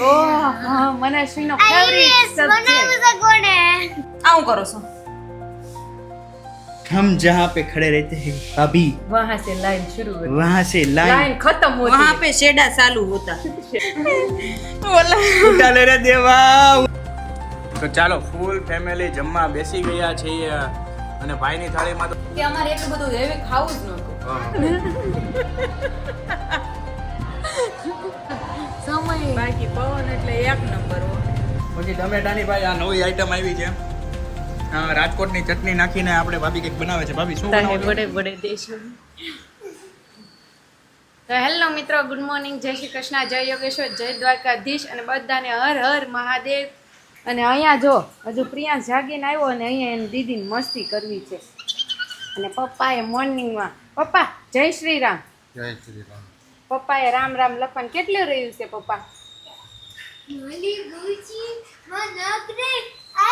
ओह हाँ मनस्वी no favourite subject કોને આવું કરો છો हम जहाँ पे खड़े रहते हैं अभी वहाँ से लाइन शुरू होती वहाँ से लाइन लाइन खत्म होती वहां है पे शेडा चालू होता ઉઠા લે રે દેવા. તો ચાલો ફૂલ ફેમિલી જમવા બેસી ગયા છીએ અને ભાઈની થાળીમાં તો કે અમારે એટલું બધું હેવી ખાવું જ નહોતું સમય બાકી પવન એટલે એક નંબર હો પછી ટમેટાની ભાઈ આ નવી આઈટમ આવી છે રાજકોટની ચટણી નાખીને આપણે ભાભી કંઈક બનાવે છે. ભાભી શું બનાવો છો? બડે બડે દેશો. તો હેલો મિત્રો, ગુડ મોર્નિંગ, જય શ્રી કૃષ્ણ, જય યોગેશ્વર, જય દ્વારકાધીશ અને બધાને હર હર મહાદેવ. અને અહીંયા જો હજુ પ્રિયાંશ જાગીને આવ્યો અને અહીંયા એની દીદીને મસ્તી કરવી છે. અને પપ્પાએ મોર્નિંગમાં પપ્પા જય શ્રી રામ. જય શ્રી રામ. પપ્પાએ રામ રામ લખવાનું કેટલું રહ્યું છે પપ્પા? મોલી ગુચી મનકરે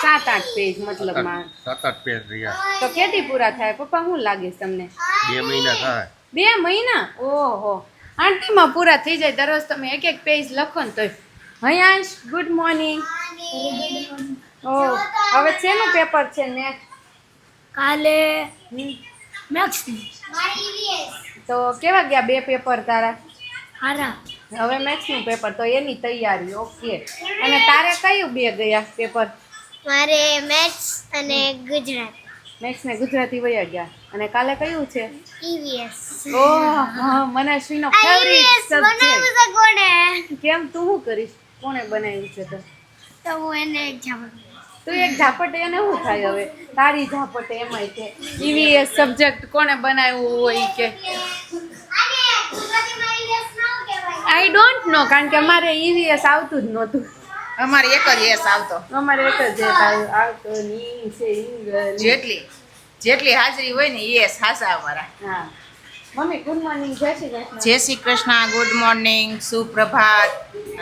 7-8 પેજ મતલબમાં. 7-8 પેજ રહ્યા. તો કેટલી પૂરા થાય પપ્પા? શું લાગે છે તમને? 2 મહિના થાય. 2 મહિના? ઓહો, આંટીમાં પૂરા થઈ જાય. દરરોજ તમે એક એક પેજ લખો ને તોય. હયાંશ ગુડ મોર્નિંગ. ઓહ, હવે શેનું પેપર છે નેક્સ્ટ? કાલે મેક્સ મારી ઈવીએસ તો કેવા ગયા 2 પેપર તારા? હારા હવે મેથ્સનું પેપર, તો એની તૈયારી. ઓકે. અને તારે કયું 2 ગયા પેપર? મારે મેથ્સ અને ગુજરાત મેથ્સ ને ગુજરાતી વયા ગયા. અને કાલે કયું છે? ઈવીએસ ઓહ હા, મનસ્વીનો ફેવરેટ સબ્જેક્ટ. છે કોને કેમ તું શું કરીશ? કોણે બનાવ્યું છે તો? તો હું એને એક્ઝામ તું એક ઝાપટે એને શું થાય હવે? તારી ઝાપટે એમાંય છે ઈવીએસ સબ્જેક્ટ કોણે બનાવ્યું હોય કે આઈ ડોન્ટ નો, કારણ કે અમારે ઈવીએસ આવતું જ નહોતું. અમારે એક જ એસ આવતો અમારે એક જ આવતો ની છે ઇંગ્લિશ. જેટલી હાજરી હોય ને એ સાસા અમારા. હા મમ્મી ગુડ મોર્નિંગ, જય શ્રી કૃષ્ણ. જય શ્રી કૃષ્ણ, ગુડ મોર્નિંગ, સુપ્રભાત.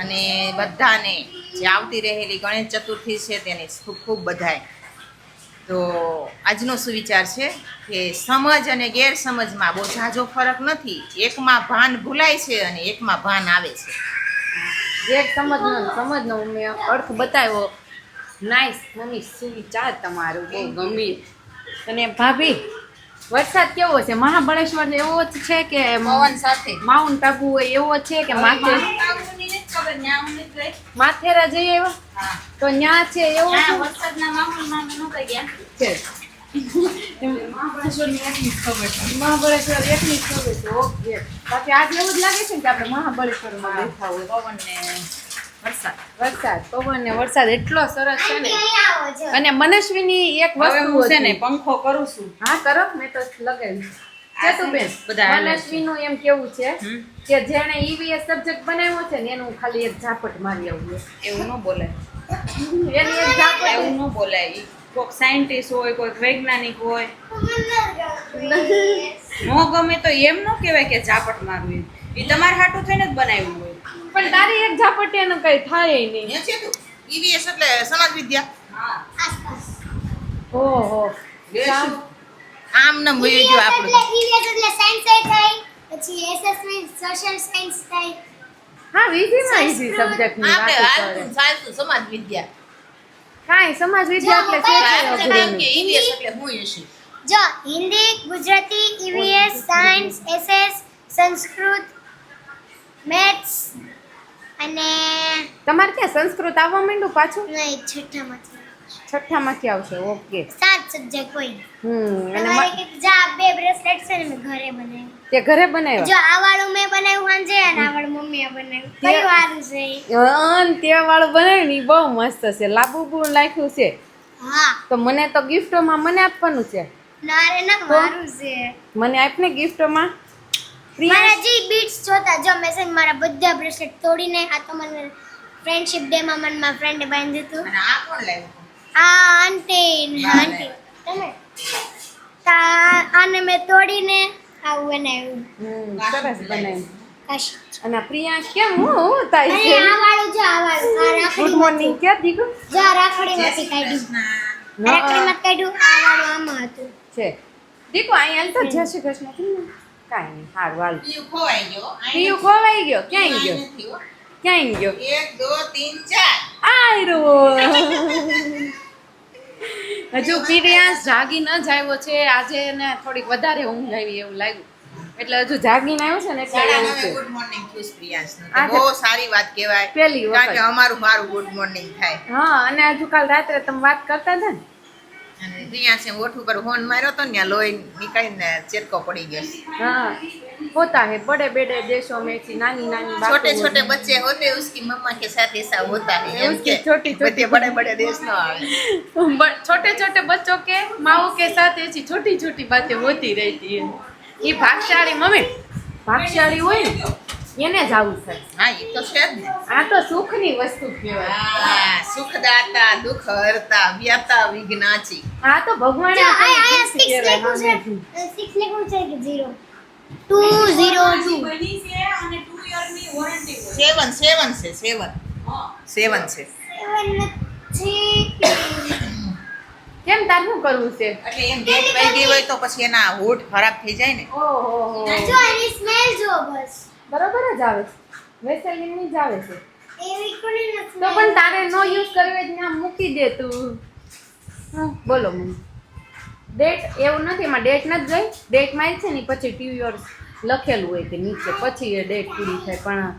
અને બધાને જે આવતી રહેલી ગણેશ ચતુર્થી છે તેની ખૂબ ખૂબ બધાય. તો આજનો સુવિચાર છે કે સમજ અને ગેરસમજમાં બહુ ઝાઝો ફરક નથી. એકમાં ભાન ભૂલાય છે અને એકમાં ભાન આવે છે. જે સમજનો મેં અર્થ બતાવ્યો. નાઈસ મમ્મી, સુવિચાર તમારું બહુ ગંભીર. અને ભાભી વરસાદ કેવો છે? મહાબળેશ્વર એવો જ છે કે પવન સાથે માઉન્ટ આબુ હોય એવો છે કે માથેરા જઈએ એવા? તો ન્યા છે એવો છે? વરસાદના માહોલમાં નહોતા ગયા છે. મહાબળેશ્વરની એકની જ ખબર છે. મહાબળેશ્વર એકની જ ખબર છે. ઓકે. બાકી આજે એવું જ લાગે છે ને કે આપણે મહાબળેશ્વરમાં બેઠા હોય. પવન ને વરસાદ પવન ને વરસાદ એટલો સરસ છે ને. આવો છો અને મનસ્વીની એક હવે વસ્તુ હું છે હતી. ને પંખો કરું છું. હા કરો, મેં તો લગાવ્યું. ચેતુબેન, બધા હાલે છે. મનસ્વીનું એમ કેવું છે કે જેણે ઈવીએસ સબ્જેક્ટ બનાવ્યો છે ને એનું ખાલી એક ઝાપટ મારી આવું. એવું ન બોલાય, એની એક ઝાપટ એવું ન બોલાય. કોઈક સાયન્ટિસ્ટ હોય, કોઈક વૈજ્ઞાનિક હોય, નો ગમે તો એમ ન કહેવાય કે ઝાપટ મારવું એમ. એ તમારે હાટું થઈને જ બનાવ્યું હોય. પણ તારી એક ઝાપટ એનું કઈ થાય નહીં. એ છે તો ઈવીએસ એટલે સમાજ વિદ્યા. હા, આસપાસ ઓહો આમ ન ભૂલી ગયો આપણું. ઈવીએસ એટલે સાયન્સ થાય, પછી એસએસ મીન્સ સોશિયલ સાયન્સ થાય. હા ઈઝીમાં ઈઝી સબ્જેક્ટની આપણે વાત હાલતું ચાલતું સમાજ વિદ્યા. કાંઈ સમાજ વિદ્યા એટલે છે આપણે અઘરું નામ કે નહીં. ઈવીએસ એટલે હું હશે. જો Hindi, Gujarati, EVS, science, SS, Sanskrit, maths અને તમારે ક્યાં સંસ્કૃત આવવા માંડ્યું પાછું? નહીં છઠ્ઠામાંથી 6ઠ્ઠામાંથી આવશે. ઓકે. 7 સબ્જેક્ટ હોય. અને તમારે કે જા 2 બ્રેસલેટ છે ને મેં ઘરે બનાવ્યું. તે ઘરે બનાવ્યા? જો આ વાળું મેં બનાવ્યું સાંજે અને આ વાળું મમ્મીએ બનાવ્યું. કયું સારું છે? અન તે વાળું બનાવ્યું ને ઈ બહુ મસ્ત છે. લાબુ નાખ્યું છે. હા તો મને તો ગિફ્ટમાં મને આપવાનું છે. ના રે ના સારું છે. મને આપને ગિફ્ટમાં. મારા જે બીટ્સ જોતા જો મેં છે ને મારા બધા બ્રેસલેટ તોડીને આ તો મને ફ્રેન્ડશિપ ડે માં મને મારા ફ્રેન્ડે બાંધી દીધું. અને આ કોણ લાવ્યું? આ આંટી તમે આને મેં તોડીને આવું બનાવ્યું. સરસ બનાવ્યું. કાશી અને આ પ્રિયાંશ કેમ હું થાય અને છે? આ વાળું જો આ વાળું આ ગુડ રાખડી મોર્નિંગ ક્યાં દીકું જો આ રાખડીમાંથી કાઢ્યું. રાખડીમાં કાઢ્યું. આ વાળું આમાં હતું. છે દીકુ અહીંયા તો જય શ્રી કૃષ્ણ. કાંઈ નહીં, હારું હાલ. ઈ ખોવાઈ ગયો. પીયું ખોવાઈ ગયો? ક્યાંય ગયો? નથી હો. ક્યાંય ગયો 1 2 3 4 આયરો હજુ પ્રિયાંશ જાગી ન જાવ્યો છે આજે એને થોડીક વધારે ઊંઘ આવી એવું લાગ્યું એટલે હજુ જાગીને આવ્યો છે ને એટલે એવું છે ગુડ મોર્નિંગ થયું પ્રિયાંશનું. આ તો બહુ સારી વાત કહેવાય પહેલી વખત. કારણ કે અમારું ગુડ મોર્નિંગ થાય. હા અને હજુ કાલ રાત્રે તમે વાત કરતા હતા ને અને પ્રિયાંશે ઓઠ ઉપર ફોન માર્યો તો ને લોહી નીકળીને ચેતકો પડી ગયો. हाँ होता है बड़े बड़े देशों में ऐसी नानी नानी बातें छोटे होती छोटे हैं। बच्चे होते हैं, उसकी मम्मा के साथ ऐसा होता है. एम उसकी के छोटी छोटी बड़े बड़े देश नो આવે. छोटे छोटे बच्चों के माओ के साथ ऐसी छोटी छोटी बातें होती रहती है ये भागशाળી मम्मी भागશાળી હોય ને એને જ આવું થાય હા એ તો છે જ ને. આ તો સુખની વસ્તુ કહેવાય હા, સુખદાતા દુઃખ હરતા વ્યાતા વિઘ્નાચી. આ તો ભગવાને જો આપણને આ gift 6 કહેવાય. લખ્યું છે 6 લખ્યું છે કે 0 202 સેવન છે સેવન છે. કેમ તાર શું કરવું છે એટલે એમ ડેટ પડી ગઈ હોય તો પછી એના હોઠ ખરાબ થઈ જાય ને. ઓહો જો એની સ્મેલ જો બસ બરોબર જ આવે છે વેસેલિનની જ આવે છે એવી કોની નથી તો પણ તારે નો યુઝ કરવી જ ના મૂકી દે તું બોલો મમ્મી ડેટ એવું નથી એમાં ડેટ નથી ગઈ ડેટમાં છે ને પછી ટીવી લખેલું હોય કે નીચે પછી એ ડેટ પૂરી થાય પણ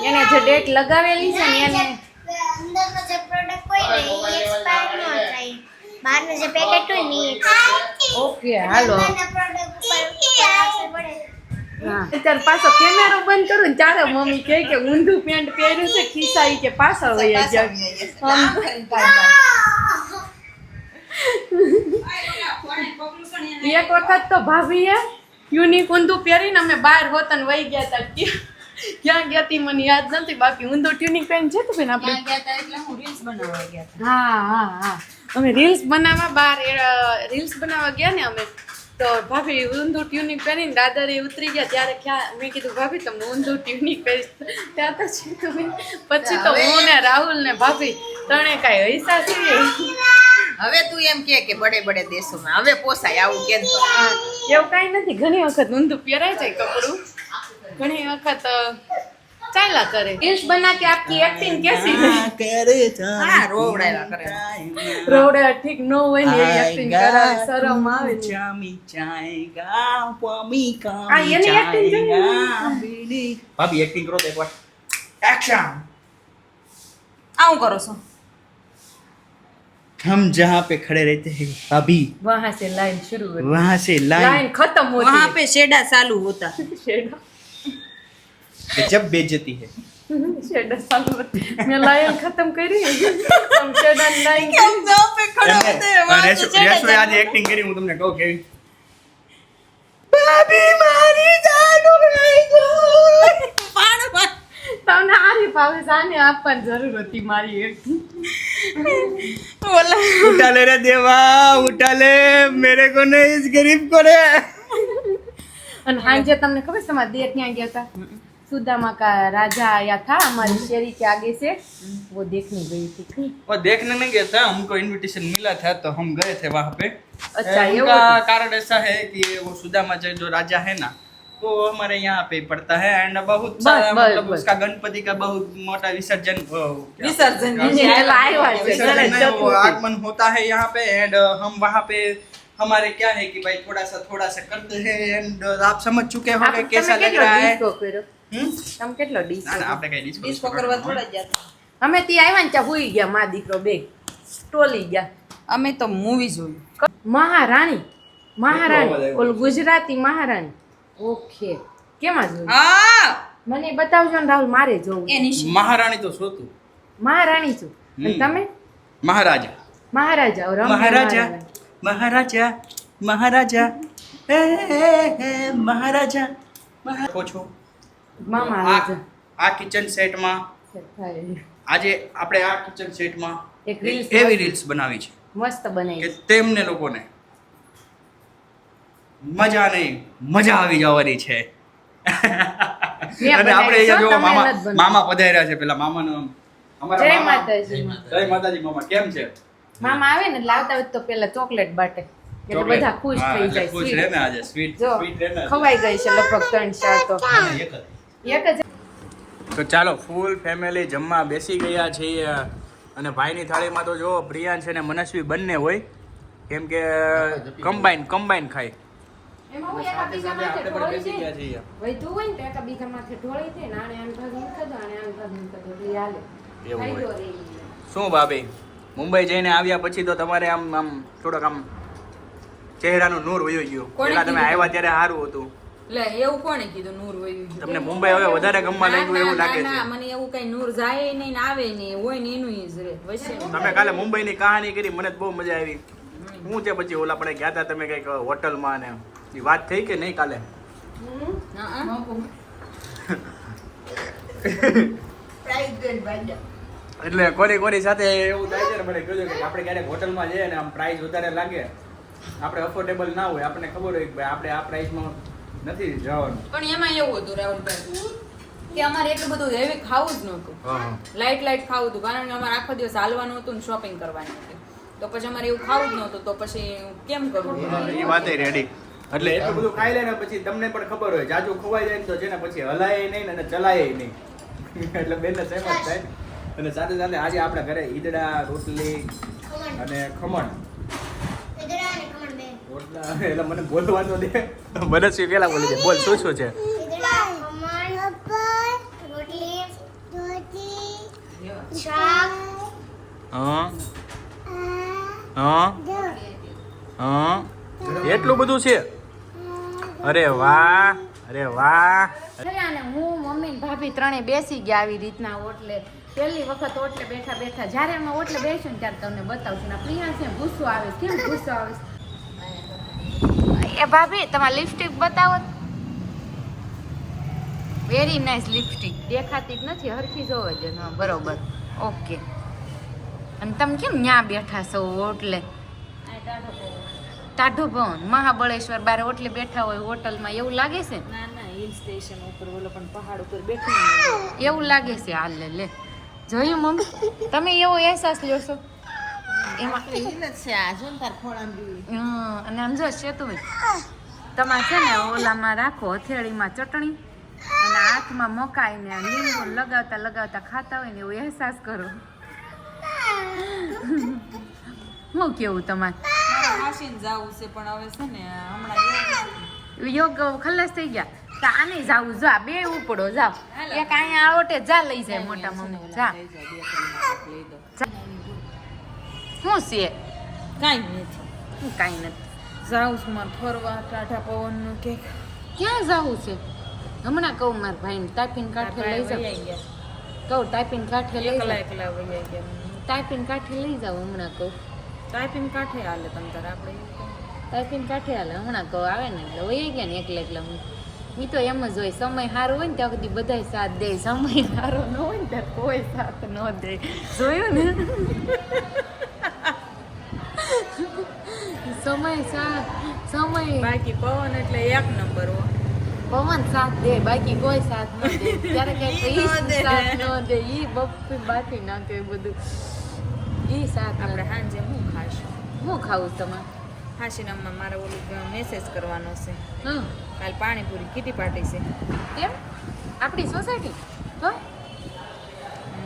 એને જે ડેટ લગાવેલી છે ને એને અંદરનો જે પ્રોડક્ટ હોય ને એ એક્સપાયર ન થાય બહારનું જે પેકેટ હોય ને એ ઓકે હાલો અંદરના પ્રોડક્ટ ઉપર અસર પડે હા અત્યારે પાછો કેમેરો બંધ કરું ને ત્યારે મમ્મી કહે કે ઊંધું પેન્ટ પહેર્યું છે ખિસ્સાઈ કે પાછળ વહી જાય એક વખત તો ભાભીએ યુનિક ઊંધું પહેરીને અમે બહાર હોતા ને વહી ગયા હતા ક્યાં ગયા હતી મને યાદ નથી બાકી ઊંધું ટ્યુનિક પહેરીને છે તો બેન આપણે હા હા હા અમે રીલ્સ બનાવવા બહાર રીલ્સ બનાવવા ગયા ને અમે તો ભાભી ઊંધું ટ્યુનિક પહેરીને દાદરે ઉતરી ગયા ત્યારે ખ્યાલ મેં કીધું ભાભી તમને ઊંધું ટ્યુનિક પહેરીશ ત્યાં તો છે તમે પછી તો હું ને રાહુલ ને ભાભી ત્રણે કાંઈ હૈસા છીએ હવે તું એમ કે બડે દેશોમાં હવે પોસાય આવું કે તો. એવું કાંઈ નથી ઘણી વખત ઊંધું પહેરાય જાય કપડું ઘણી વખત ચાલ્યા કરે રીલ્સ બના કે આપકી એક્ટિંગ કેસી રહી હા રોવડાયલા કરે. રોડે ઠીક ન હોય ને એવી એક્ટિંગ કરાવે શરમ આવે છે આ એની એક્ટિંગ જોઈએ ભાભી એક્ટિંગ કરો તો એકવાર એક્શન. આવું કરો છો हम जहाँ पे खड़े रहते हैं अभी वहां से लाइन शुरू होती वहाँ से लाइन लाइन खत्म होती वहाँ है पे शेडा चालू होता. शेडा गजब बेइज्जती है शेडा चालू होती मैं लाइन खत्म करी हम शेडा लाइन રેશો આજે એક્ટિંગ કરી હું તમને કહું કેવી ભાભી મારી જાન ઉડાઈ ગઈ તમને આરી ભાવે જાને આપવાની જરૂર હતી મારી એક્ટિંગ उठा ले रे देवा उठा ले मेरे को नहीं इस गरीब को रे અને હાંજે તમને ખબર છે તમારા દેર ત્યાં ગયા હતા सुदामा का राजा आया था हमारी शेरी के आगे से वो देखने गई थी वो देखने नहीं गए थे, हमको इनविटेशन मिला था तो हम गए थे वहाँ पे. अच्छा, ये उनका वो कारण ऐसा है कि वो सुदामा जो राजा है ना वो हमारे यहाँ पे पड़ता है एंड बहुत सारा बस, मतलब बस. उसका गणपति का बहुत मोटा विसर्जन विसर्जन विसर्जन नहीं, वो आगमन होता है यहाँ पे एंड हम वहाँ पे हमारे क्या है कि भाई थोड़ा सा करते हैं एंड आप समझ चुके होंगे कैसा लग रहा है. તમે કેટલો ડીશ ના, ના, આપણે કઈ ડિસ્કો કરવા થોડા જતા. અમે ત્યાં આવ્યા ને ત્યાં હુઈ ગયા મા દીકરો બે ટોલી ગયા અમે તો મૂવી જોયું. મહારાણી મહારાણી કેટલો ઓલું ગુજરાતી મહારાણી ઓકે કેમાં જોયું હા મને બતાવજો ને રાહુલ મારે જોવું એની મહારાણી તો શોતું મહારાણી છું અને તમે મહારાજા મહારાજા ઓ રમ્ય મહારાજા મહારાણી. મહારાજા મહારાજા મહારાજા કહો છો મામા આ રાજા આ કિચન સેટમાં થાય. આજે આપણે આ કિચન સેટમાં એક reels એવી રીલ્સ બનાવી છે મસ્ત કે બનાવી તેમને લોકોને મજા નહીં મજા આવી જવાની છે. અને આપણે અહીંયા જો મામા પધાર્યા છે. પેલા મામાનો અમારા જય મામા માતાજી જય માતાજી મામા કેમ છે? મામા આવે ને લાવતા હોય તો પેલા ચોકલેટ બાટે એટલે ચોકલેટ. બધા ખુશ હા, થઈ એટલે જાય ખુશ sweet. રહે ને આજે સ્વીટ જો સ્વીટ રહે ને આજે. ખવાઈ ગઈ છે લગભગ 3-4 તો એક જ. એક જ તો ચાલો ફૂલ ફેમિલી જમવા બેસી ગયા છીએ અને ભાઈની થાળીમાં તો જો પ્રિયાંશ અને મનસ્વી બંને હોય કેમ કે કમ્બાઈન ખાય એમાં હું સાથે સાથે આપણે પણ બેસી ગયા છીએ વૈધું હોય ને તો એકા બીજા માથે ઢોળી દે ને આને આમ ભાગ મૂકજો આને આમ ભાગ મૂકજો એટલે હાલે એવું ફાયદો હોય. રહે. શું ભાભી મુંબઈ જઈને આવ્યા પછી તો તમારે આમ થોડોક આમ ચહેરાનું નૂર વયો ગયું કોણે પેલા તમે કીધું? આવ્યા ત્યારે સારું હતું લે એવું કોણે કીધું નૂર વયું ગયું? તમને મુંબઈ હવે વધારે ગમવા લાગ્યું એવું લાગે ના, છે મને એવું કઈ નૂર જાય નહીં ને આવે નહીં હોય ને એનું ઈ જ રહે વચ્ચે તમે કાલે મુંબઈની કહાની કરી મને તો બહુ મજા આવી શું છે પછી ઓલા આપણે ગયા હતા તમે કઈક હોટલમાં ને એ વાત થઈ કે નહીં કાલે એટલે કોની સાથે એવું થાય છે ને મને કહ્યું કે આપણે ક્યારેક હોટલમાં જઈએ ને આમ પ્રાઇસ વધારે લાગે આપણે અફોર્ડેબલ ના હોય આપણને ખબર હોય કે ભાઈ આપણે આ પ્રાઇસમાં નથી જવાનું પણ એમાં એવું હતું રાહુલભાઈ કે અમારે એટલું બધું હેવી ખાવું જ નહોતું લાઈટ ખાવું હતું કારણ કે અમારે આખો દિવસ હાલવાનું હતું ને શોપિંગ કરવાની હતી તો પછી અમારે એવું ખાવું જ નહોતું તો પછી કેમ કરવું એ વાતે રેડી એટલે એટલું બધું ખાઈ લે ને પછી તમને પણ ખબર હોય જાજુ ખવાઈ જાય ને તો છે ને પછી હલાય નહીં ને ચલાય નહીં એટલે બેને સેમ જ થાય અને સાથે સાથે આજે આપણા ઘરે ઈદડા રોટલી અને ખમણ ઈદડા અને ખમણ બે. રોટલા એટલે મને બોલવા તો દે મનસ્વી પેલા બોલી દે બોલ શું છે ઈદડા, ખમણ, રોટલી, શાક, હા એટલું બધું છે અરે વાહ અરે અને હું મમ્મી ને ભાભી ત્રણે બેસી ગયા આવી રીતના ઓટલે પહેલી વખત ઓટલે બેઠા જ્યારે અમે ઓટલે બેસીશું ને ત્યારે તમને બતાવશું ને પ્રિયા છે ગુસ્સો આવે છે. કેમ ગુસ્સો આવે છે? એ ભાભી તમારી લિપસ્ટિક બતાવો. વેરી નાઇસ લિપસ્ટિક દેખાતી જ નથી હરખી જોવો જ હા બરોબર ઓકે. અને તમે કેમ ન્યા બેઠા છો ઓટલે ટાઢો પવન મહાબળેશ્વર બાર ઓટલે બેઠા હોય હોટલમાં એવું લાગે છે ના ના હિલ સ્ટેશન ઉપર ઓલો પણ પહાડ ઉપર બેઠું એવું લાગે છે હાલ લે જોયું મમ્મી તમે એવો અહેસાસ લ્યો છો એમાં અને આમ જો સેતુભાઈ તમારે છે ને ઓલામાં રાખો હથેળીમાં ચટણી અને હાથમાં મકાઈને લીંબુ લગાવતા લગાવતા ખાતા હોય ને એવો અહેસાસ કરો. હું કેવું તમારે હાસીને જાવું છે પણ હવે છે ને હમણાં યોગ ખલાસ થઈ ગયા તો આને જાવું જા બે ઉપડો જાવ એક અહીંયા આળોટે જા લઈ જાય મોટા મમ્મી જા શું છે કાંઈ નથી હું કાંઈ નથી જાઉં છું મારે ફરવા ટાઢા પવનનું કે ક્યાં જાવું છે હમણાં કહું મારા ભાઈને ટાઈપિંગ કાઠે લઈ જાવ કહું ટાઈપિંગ કાઠે લઈ એકલા જાવ એકલા વૈયા ગયા ટાઈપિંગ કાઠે લઈ જાવ હમણાં કહું ટાઈપિંગ કાંઠે હાલે તમ તારે આપણે ટાઈપિંગ કાઠે હાલે હમણાં કહું આવે ને એટલે વહી ગયા ને એકલા હું તો એમ જ હોય સમય સારો હોય ને ત્યાં સુધી બધાય સાથ દે સમય સારો ન હોય ને ત્યારે કોઈ સાથ ન દે જોયું ને સમય બાકી પવન એટલે એક નંબર હો પવન સાથ દે બાકી કોઈ સાથ ન દે ત્યારે કઈ ઈ સાથ ન દે ઈ બપ્પી બાકી નાખે બધું ઈ સાથ આપણે આપણે સાંજે હું ખાશું હું ખાવું તમારે હાસીનામમાં મારે ઓલું મેસેજ કરવાનો છે હમ કાલ પાણીપુરી કીટી પાર્ટી છે કેમ આપણી સોસાયટી તો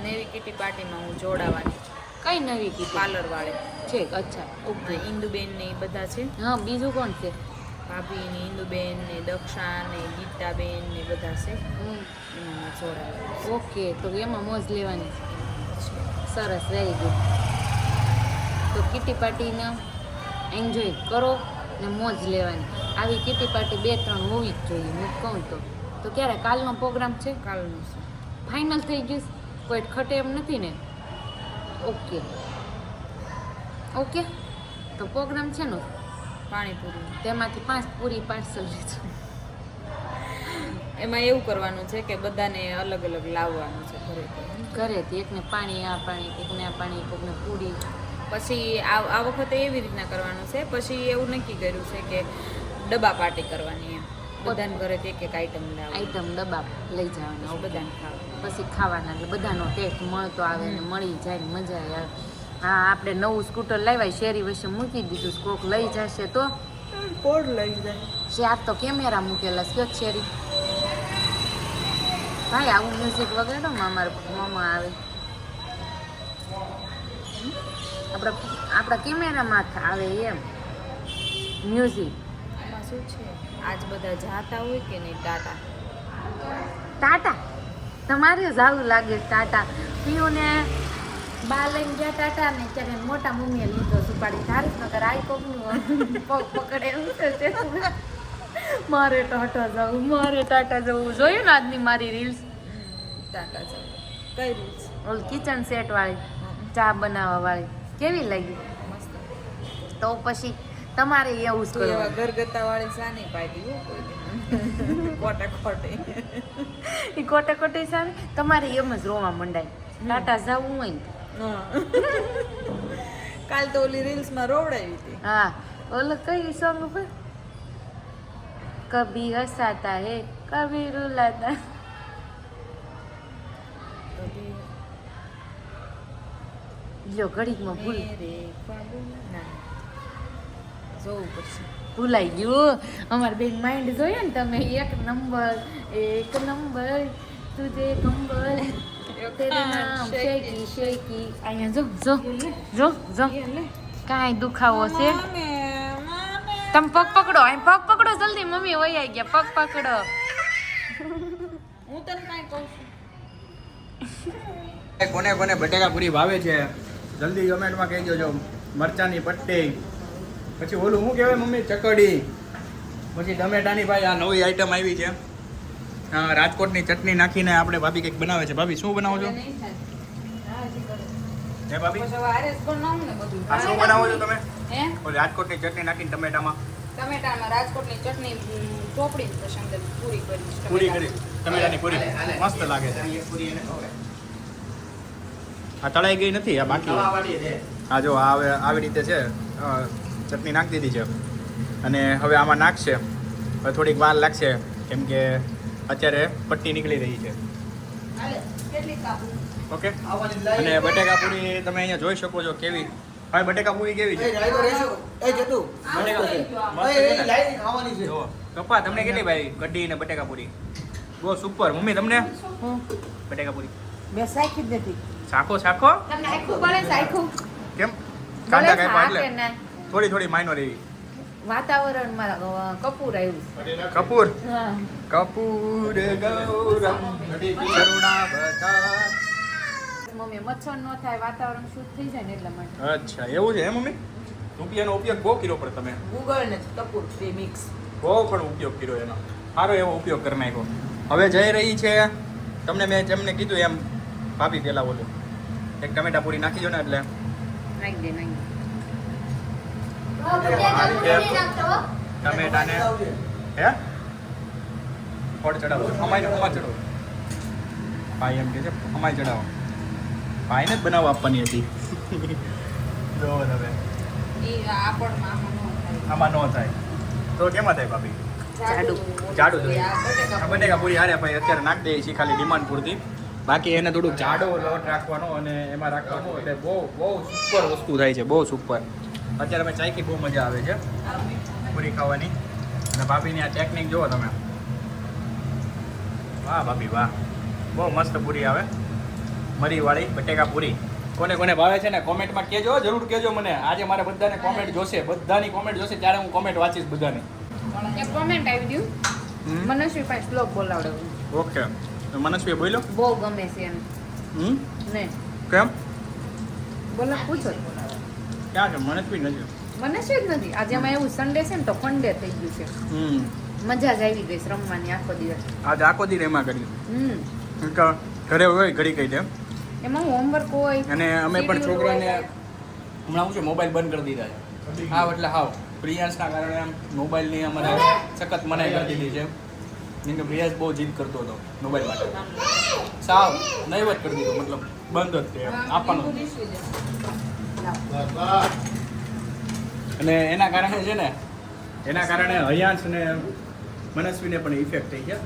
નેવી કીટી પાર્ટીમાં હું જોડાવાની છું કઈ નવી કીધી પાર્લર વાળે છે અચ્છા ઓકે ઇન્દુબેન ને ઈ બધા છે હા બીજું કોણ છે ભાભી ને ઇન્દુબેન ને દક્ષા ને ગીતાબેન ને બધા છે હમ એમાં જોડાવાની ઓકે તો એમાં મોજ લેવાની સરસ વેરી ગુડ તો કીટી પાર્ટીના એન્જોય કરો ને મોજ લેવાની આવી કીટી પાર્ટી 2-3 હોવી જ જોઈએ હું કહું તો ક્યારે કાલનો પ્રોગ્રામ છે કાલનું છે ફાઇનલ થઈ ગયું કોઈ ખટે એમ નથી ને ઓકે ઓકે તો પ્રોગ્રામ છે ને પાણીપુરી તેમાંથી 5 પૂરી પાર્સલ લેજો એમાં એવું કરવાનું છે કે બધાને અલગ અલગ લાવવાનું છે ઘરેથી ઘરેથી એકને પાણી આ પાણી એકને આ પાણી એકને પૂરી પછી આ વખતે એવી રીતના કરવાનું છે પછી એવું નક્કી કર્યું છે કે ડબ્બા પાર્ટી કરવાની એમ બધાને ઘરેથી એક એક આઈટમ લાવવાની આઈટમ ડબ્બા લઈ જવાના પછી બધાને ખાવા પછી ખાવાના એટલે બધાનો ટેસ્ટ મળતો આવે ને મળી જાય ને મજા આવે હા આપણે નવું સ્કૂટર લાવ્યા શેરી વચ્ચે મૂકી દીધું કોક લઈ જશે તો કોણ લઈ જાય ચાર તો કેમેરા મૂકેલા છે શેરી ભાઈ આવું મ્યુઝિક વગાડો મામા આવે આપણા કેમેરામાં આવે એમ મ્યુઝિક. એમાં શું છે આજ બધા જાતા હોય કે નહીં ટાટા ટાટા તમારે જાવું લાગે ટાટા પીયુને બા લઈને ગયા ટાટા ને ત્યારે મોટા મમ્મીએ લીધો સુપાડી તારીફ નગર આઈ કોકનું પગ પકડે એવું છે મારે ટાટા જવું જોયું ને આજની મારી રીલ્સ ટાટા છે કઈ રીત ઓલ કિચન સેટ વાળી ચા બનાવવા વાળી કેવી લાગી? મસ્ત. તો પછી તમારે એવું જ તું એવા કરવાનું. ઘરગથ્થા વાળી સા નહીં પાડી હો કોઈ કોટે ખોટે ઈ કોટે કોટે સામે તમારે એમ જ રોવા મંડાય ટાટા જવું હોય ને. કાલ તો ઓલી રીલ્સ માં રોવડાવી હતી હા ઓલો કઈ સોંગ ઉપર કભી હસાતા હે કભી રૂલાતા લ્યો ઘડીકમાં ભૂલ મેરે ખ્વાબો ના જોવું પડશે ભૂલાઈ ગયું અમારી બેન માઇન્ડ જોઈએ ને તમે એક નંબર તુજે કંબલ તેરે નામ શેકી શેકી અહીંયા જો કાંઈ દુખાવો છે તમે પગ પકડો અહીં પગ પકડો જલ્દી મમ્મી વહી ગયા પગ પકડો હું તને કાંઈ કહું છું કોને કોને બટેકા પૂરી ભાવે છે જલ્દી કમેન્ટમાં કહી દેજો. મરચાની પટ્ટી, પછી ઓલું શું કહેવાય મમ્મી ચકડી, પછી ટમેટાની ભાઈ આ નવી આઈટમ આવી છે રાજકોટની ચટણી નાખીને આપણે ભાભી કંઈક બનાવે છે. ભાભી શું બનાવો છો? નહીં થાય હે ભાભી પછી વારે જ બનાવું ને બધું આ શું બનાવો છો તમે? હે ઓલી રાજકોટની ચટણી નાખીને ટમેટામાં ટમેટામાં રાજકોટની ચટણી ચોપડી પછી અંદર પૂરી કરી પૂરી કરી ટમેટાની પૂરી મસ્ત લાગે છે. આ તળાઈ ગઈ નથી, આ બાકી આ જો આ આવી રીતે છે ચટણી નાખી દીધી છે અને હવે આમાં નાખશે. હવે થોડીક વાર લાગશે કેમ કે અત્યારે પટ્ટી નીકળી રહી છે. ઓકે અને બટેકા પૂરી તમે અહીંયા જોઈ શકો છો કેવી. ભાઈ બટેકા પૂરી કેવી છે? જો કપા તમને કેટલી ભાઈ કઢી ને બટેકા પૂરી બહુ સુપર. મમ્મી તમને બટેકા પૂરી બે સાઈખી જ નથી શાખો શાખો તમને આખું બળે સાઈખું કેમ કાંદા બળે કાપ્યા શાક એટલે ને થોડી થોડી માઇનોર એવી. વાતાવરણમાં કપૂર આવ્યું કપૂર હા કપૂર ગૌરમ કરુણા બતા. મમ્મી મચ્છર ન થાય વાતાવરણ શુદ્ધ થઈ જાય ને એટલા માટે અચ્છા એવું છે હે મમ્મી? રૂપિયાનો ઉપયોગ બહુ કર્યો પડે તમે, ગૂગલ ને કપૂર બે મિક્સ બહુ પણ ઉપયોગ કર્યો એનો, સારો એવો ઉપયોગ કરી નાખ્યો. હવે જઈ રહી છે તમને મેં જેમને કીધું એમ ભાભી પેલા બોલું એક ટમેટા પૂરી નાખી દો ને એટલે નાખી દે ટમેટાને હે ફોડ ચડાવો અમાય ચડાવો. ભાઈ એમ કે છે અમાય ચડાવો. ભાઈને જ બનાવવા આપવાની હતી. જો હવે એ આપણમાં આમાં ન થાય તો કેમાં થાય ભાભી? જાડું જોઈએ. આ બટેકા પૂરી હારે ભાઈ અત્યારે નાખી દઈએ છીએ ખાલી ડિમાન્ડ પૂરતી. બાકી એને થોડુંક જાડો લોટ રાખવાનો અને એમાં રાખવાનો એટલે બહુ બહુ સુપર વસ્તુ થાય છે, બહુ સુપર. અત્યારે અમે ચાયકી બહુ મજા આવે છે પૂરી ખાવાની. અને ભાભીની આ ટેકનિક જુઓ તમે. વાહ ભાભી વાહ, બહુ મસ્ત પૂરી આવે મરીવાળી બટેકા પૂરી. કોને કોને ભાવે છે ને કોમેન્ટમાં કહેજો, જરૂર કહેજો મને. આજે મારે બધાને કોમેન્ટ જોશે, બધાની કોમેન્ટ જોશે ત્યારે હું કોમેન્ટ વાંચીશ બધાની. એક કોમેન્ટ આવી ગયું મનસ્વી પાસે શ્લોક બોલાવડે ઓકે તો મનસ્વી બોલ્યો બહુ ગમે છે એમ ને કેમ બોલો પૂછો ક્યાં છે? મનસ્વી નથી. મનસ્વી જ નથી આજે એમાં એવું સન્ડે છે ને તો ફંડે થઈ ગયું છે મજા જ આવી ગઈ છે રમવાની આખો દિવસ આજે આખો દી એમાં કર્યું ઘરે હોય ઘડી કહી દે એમાં હોમવર્ક હોય અને અમે પણ schedule છોકરાને હોય. હમણાં શું છે મોબાઈલ બંધ કરી દીધા છે. હાવ એટલે હાવ પ્રિયાંશના કારણે મોબાઈલની અમારે સખત મનાઈ કરી દીધી છે. કેમ કે પ્રિયાંશ બહુ જીદ કરતો હતો મોબાઈલ માટે, સાવ નહીવત કરી દીધો, મતલબ બંધ જ તે આપવાનું. અને એના કારણે છે ને હયાંશ ને મનસ્વીને પણ ઇફેક્ટ થઈ ગયા.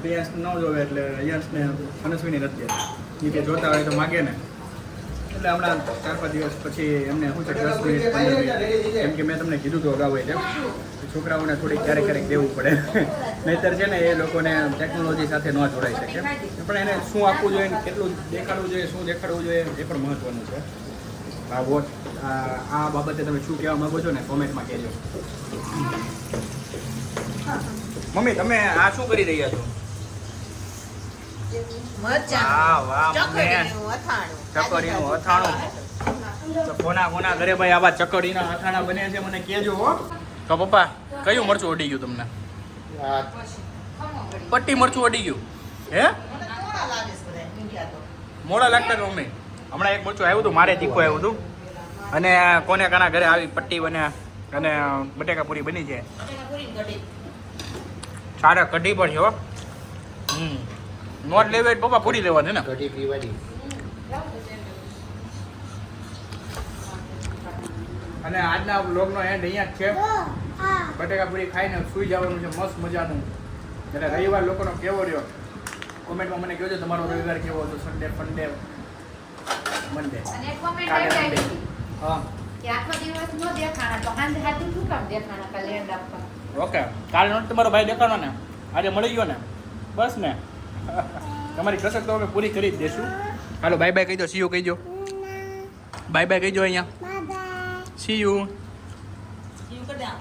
પ્રિયાંશ ન જોવે એટલે હયાંશને મનસ્વીની નથી. એ કે જોતા હોય તો માગે ને એટલે હમણાં 4-5 દિવસ પછી એમને શું છે 10 મિનિટ 15 મિનિટ કેમ કે મેં તમને કીધું તો અગાઉ એટલે છોકરાઓને થોડીક ક્યારેક ક્યારેક દેવું પડે નહીંતર છે ને એ લોકોને ટેકનોલોજી સાથે ન જોડાઈ શકે પણ એને શું આપવું જોઈએ ને કેટલું દેખાડવું જોઈએ શું દેખાડવું જોઈએ એ પણ મહત્વનું છે આ બાબતે તમે શું કહેવા માંગો છો ને કોમેન્ટમાં કહેજો મમ્મી તમે આ શું કરી રહ્યા છો ચકડીનું અથાણું તો કોના ઘરે ભાઈ આવા ચકડીના અથાણા બને છે મને કહેજો હો તો પપ્પા કયું મરચું અડી ગયું તમને પટ્ટી મરચું અડી ગયું હે મોડા લાગતા કે મમ્મી હમણાં એક મરચું આવ્યું હતું મારે તીખું આવ્યું હતું અને કોને કાના ઘરે આવી પટ્ટી બને અને બટેકા પૂરી બની છે સારા કઢી પણ છે હો નોટ લેવા પપ્પા પૂરી લેવાની ને કઢી પીવાની અને આજના વ્લોગનો એન્ડ અહીંયા જ છે બટેકા પૂરી ખાઈને સૂઈ જવાનું છે મસ્ત મજાનું એટલે રવિવાર લોકોનો કેવો રહ્યો કોમેન્ટમાં મને કહેજો તમારો રવિવાર કેવો હતો સન્ડે ફંડે મંડે અને કોમેન્ટ આવી ગઈ હા કે આખો દિવસ નો દેખાણા તો હાંજે હાથું શું કામ દેખાણા કાલે એન્ડ આપવા ઓકે કાલે નોટ તમારો ભાઈ દેખાડો ને આજે મળી ગયો ને બસ ને તમારી કસરત તો અમે પૂરી કરી જ દેશું હાલો બાય બાય કહી દો સીયુ કહી દો બાય બાય કહી દો અહીંયા સીયુ એવું કરી દે આમ.